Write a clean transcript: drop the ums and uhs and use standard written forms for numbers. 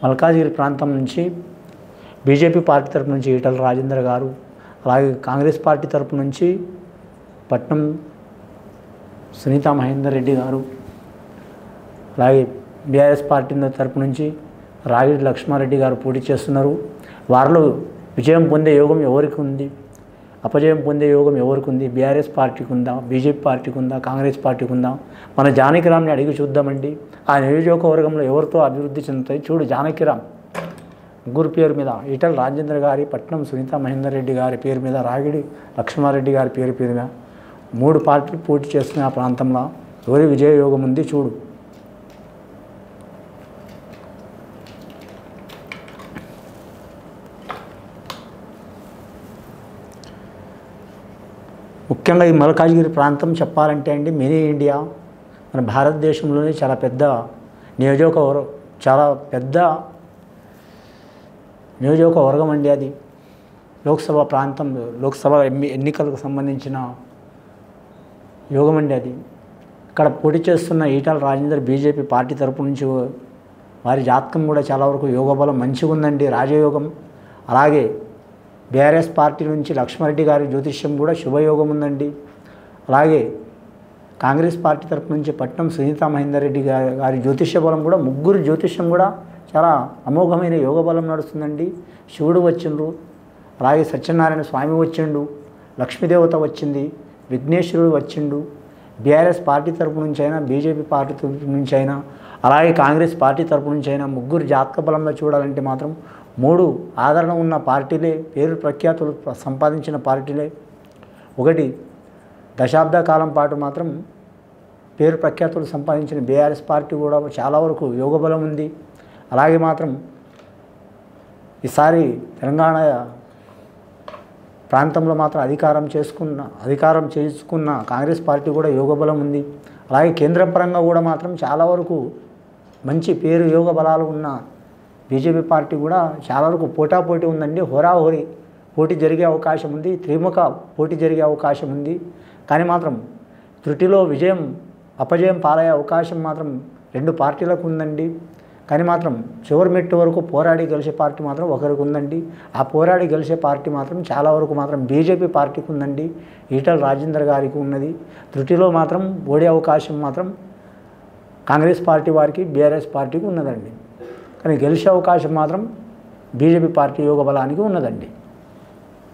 మల్కాజిగిరి ప్రాంతం నుంచి BJP party తరపు నుంచి ఈటల రాజేందర్ గారు, అలాగే కాంగ్రెస్ పార్టీ తరపు నుంచి పట్నం సునీతా మహేందర్ రెడ్డి గారు, అలాగే బీఆర్ఎస్ పార్టీ తరపు నుంచి రాగిడి లక్ష్మారెడ్డి గారు పోటీ చేస్తున్నారు. వారిలో విజయం పొందే యోగం ఎవరికి ఉంది, అపజయం పొందే యోగం ఎవరికి ఉంది? బీఆర్ఎస్ పార్టీకి ఉందా, బీజేపీ పార్టీకి ఉందా, కాంగ్రెస్ పార్టీకి ఉందా? మన జానకిరామ్ని అడిగి చూద్దామండి. ఆ నియోజకవర్గంలో ఎవరితో అభివృద్ధి చెందుతాయి చూడు. జానకిరామ్ ముగ్గురు పేరు మీద, ఈటల రాజేంద్ర గారి, పట్నం సునీతా మహేందర్ రెడ్డి గారి పేరు మీద, రాగిడి లక్ష్మారెడ్డి గారి పేరు మీద 3 పార్టీలు పోటీ చేస్తున్న ఆ ప్రాంతంలో ఎవరి విజయ యోగం ఉంది చూడు. ముఖ్యంగా ఈ మల్కాజ్గిరి ప్రాంతం చెప్పాలంటే అండి, మినీ ఇండియా మన భారతదేశంలోనే చాలా పెద్ద నియోజకవర్గం అండి. అది లోక్సభ ప్రాంతం, లోక్సభ ఎన్నికలకు సంబంధించిన యోగం అండి అది. ఇక్కడ పోటీ చేస్తున్న ఈటల రాజేందర్ బీజేపీ పార్టీ తరపు నుంచి వారి జాతకం కూడా చాలా వరకు యోగబలం మంచిగా ఉందండి, రాజయోగం. అలాగే బీఆర్ఎస్ పార్టీ నుంచి లక్ష్మారెడ్డి గారి జ్యోతిష్యం కూడా శుభయోగం ఉందండి. అలాగే కాంగ్రెస్ పార్టీ తరపు నుంచి పట్నం సునీతా మహేందర్ రెడ్డి గారి జ్యోతిష్య బలం కూడా, ముగ్గురు జ్యోతిష్యం కూడా చాలా అమోఘమైన యోగ బలం నడుస్తుందండి. శివుడు వచ్చిండ్రు, అలాగే సత్యనారాయణ స్వామి వచ్చిండు, లక్ష్మీదేవత వచ్చింది, విఘ్నేశ్వరుడు వచ్చిండు. బీఆర్ఎస్ పార్టీ తరపు నుంచి అయినా, బీజేపీ పార్టీ తరపు నుంచి అయినా, అలాగే కాంగ్రెస్ పార్టీ తరపు నుంచి అయినా ముగ్గురు జాతక బలంలో చూడాలంటే మాత్రం 3 ఆదరణ ఉన్న పార్టీలే, పేరు ప్రఖ్యాతులు సంపాదించిన పార్టీలే. ఒకటి దశాబ్ద కాలం పాటు మాత్రం పేరు ప్రఖ్యాతులు సంపాదించిన బీఆర్ఎస్ పార్టీ కూడా చాలా వరకు యోగబలం ఉంది. అలాగే మాత్రం ఈసారి తెలంగాణ ప్రాంతంలో మాత్రం అధికారం చేసుకున్న కాంగ్రెస్ పార్టీ కూడా యోగబలం ఉంది. అలాగే కేంద్ర పరంగా కూడా మాత్రం చాలా వరకు మంచి పేరు యోగ బలాలు ఉన్న బీజేపీ పార్టీ కూడా చాలా వరకు పోటాపోటీ ఉందండి. హోరాహోరీ పోటీ జరిగే అవకాశం ఉంది, త్రిముఖ పోటీ జరిగే అవకాశం ఉంది. కానీ మాత్రం త్రుటిలో అపజయం పాలయ్యే అవకాశం మాత్రం 2 పార్టీలకు ఉందండి. కానీ మాత్రం చివరి మెట్టు వరకు పోరాడి గెలిచే పార్టీ మాత్రం ఒకరికి ఉందండి. ఆ పోరాడి గెలిచే పార్టీ మాత్రం చాలా వరకు మాత్రం బీజేపీ పార్టీకి ఉందండి, ఈటల రాజేందర్ గారికి ఉన్నది. త్రుటిలో మాత్రం ఓడే అవకాశం మాత్రం కాంగ్రెస్ పార్టీ వారికి, బీఆర్ఎస్ పార్టీకి ఉన్నదండి. కానీ గెలిచే అవకాశం మాత్రం బీజేపీ పార్టీ యోగ బలానికి ఉన్నదండి.